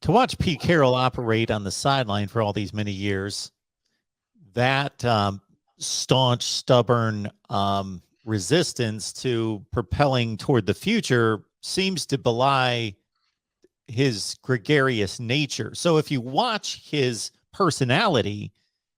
To watch Pete Carroll operate on the sideline for all these many years, that staunch, stubborn resistance to propelling toward the future seems to belie his gregarious nature. So if you watch his personality,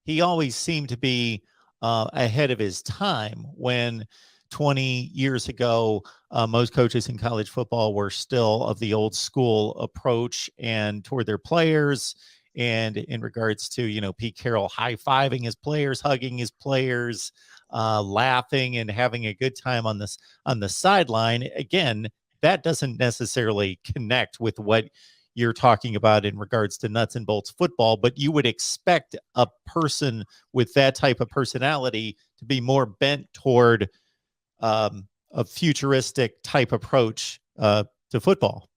he always seemed to be ahead of his time. When 20 years ago, most coaches in college football were still of the old school approach and toward their players. And in regards to, Pete Carroll high-fiving his players, hugging his players, laughing and having a good time on the sideline. Again, that doesn't necessarily connect with what you're talking about in regards to nuts and bolts football, but you would expect a person with that type of personality to be more bent toward a futuristic type approach to football.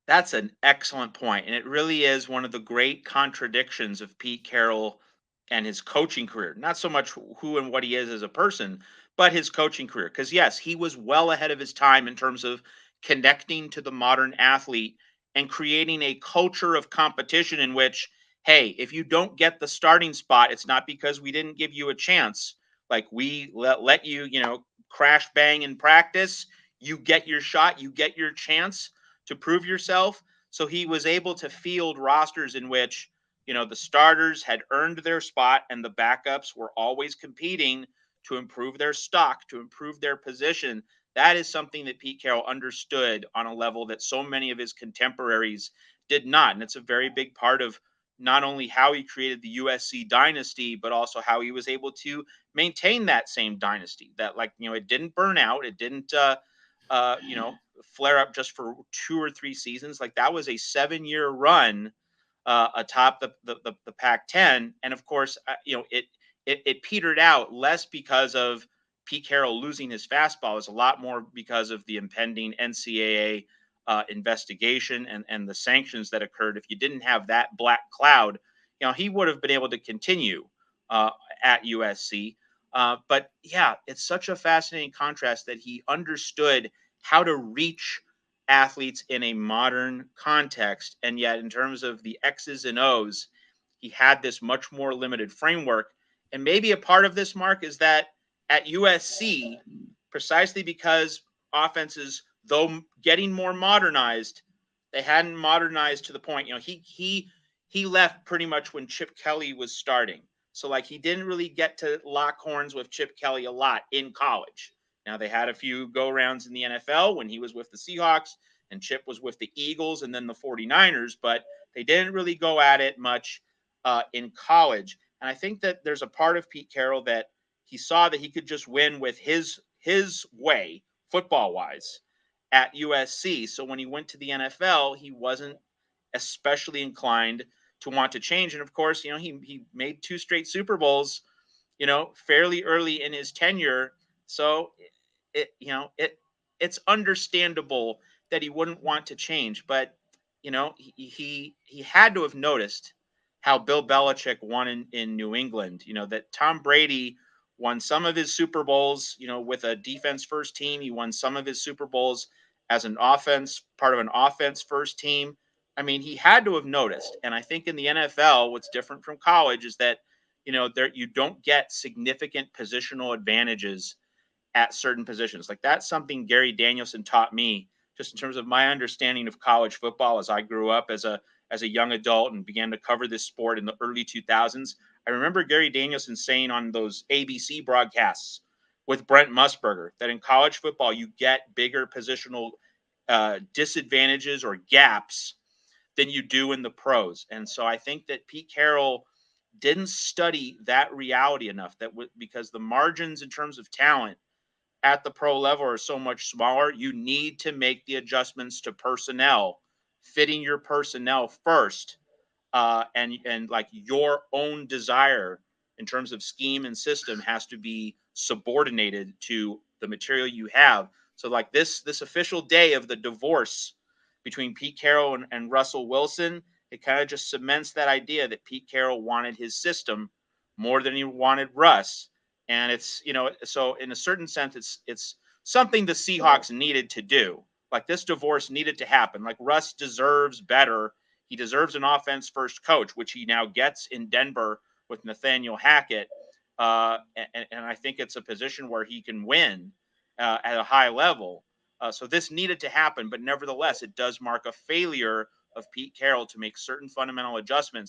That's an excellent point, and it really is one of the great contradictions of Pete Carroll and his coaching career. Not so much who and what he is as a person, but his coaching career. Because yes, he was well ahead of his time in terms of connecting to the modern athlete and creating a culture of competition in which, hey, if you don't get the starting spot, it's not because we didn't give you a chance. Like we let you, crash bang in practice. You get your shot, you get your chance to prove yourself. So he was able to field rosters in which, the starters had earned their spot and the backups were always competing to improve their stock, to improve their position. That is something that Pete Carroll understood on a level that so many of his contemporaries did not. And it's a very big part of not only how he created the USC dynasty, but also how he was able to maintain that same dynasty. That, like, it didn't burn out, it didn't flare up just for 2 or 3 seasons. Like, that was a 7-year run atop the Pac-10, and of course, it petered out less because of Pete Carroll losing his fastball. Is a lot more because of the impending NCAA investigation and the sanctions that occurred. If you didn't have that black cloud, he would have been able to continue at USC. But yeah, it's such a fascinating contrast that he understood how to reach athletes in a modern context. And yet, in terms of the X's and O's, he had this much more limited framework. And maybe a part of this, Mark, is that at USC, precisely because offenses, though getting more modernized, they hadn't modernized to the point, he left pretty much when Chip Kelly was starting. So, like, he didn't really get to lock horns with Chip Kelly a lot in college. Now, they had a few go rounds in the NFL when he was with the Seahawks and Chip was with the Eagles and then the 49ers, but they didn't really go at it much in college. And I think that there's a part of Pete Carroll that he saw that he could just win with his way, football wise, at USC. So when he went to the NFL, he wasn't especially inclined to want to change. And of course, he made 2 straight Super Bowls, fairly early in his tenure. So it's understandable that he wouldn't want to change, but he had to have noticed how Bill Belichick won in New England. That Tom Brady won some of his Super Bowls, with a defense first team. He won some of his Super Bowls as an offense, part of an offense first team. I mean, he had to have noticed. And I think in the NFL, what's different from college is that, there you don't get significant positional advantages at certain positions. Like, that's something Gary Danielson taught me, just in terms of my understanding of college football as I grew up as a young adult and began to cover this sport in the early 2000s. I remember Gary Danielson saying on those ABC broadcasts with Brent Musburger that in college football you get bigger positional disadvantages or gaps than you do in the pros. And so I think that Pete Carroll didn't study that reality enough, because the margins in terms of talent at the pro level are so much smaller. You need to make the adjustments to personnel, fitting your personnel first, and like your own desire in terms of scheme and system has to be subordinated to the material you have. So, like, this official day of the divorce between Pete Carroll and Russell Wilson, it kind of just cements that idea that Pete Carroll wanted his system more than he wanted Russ. And it's, so in a certain sense, it's something the Seahawks needed to do. Like, this divorce needed to happen. Like, Russ deserves better. He deserves an offense first coach, which he now gets in Denver with Nathaniel Hackett. And I think it's a position where he can win at a high level. So this needed to happen, but nevertheless, it does mark a failure of Pete Carroll to make certain fundamental adjustments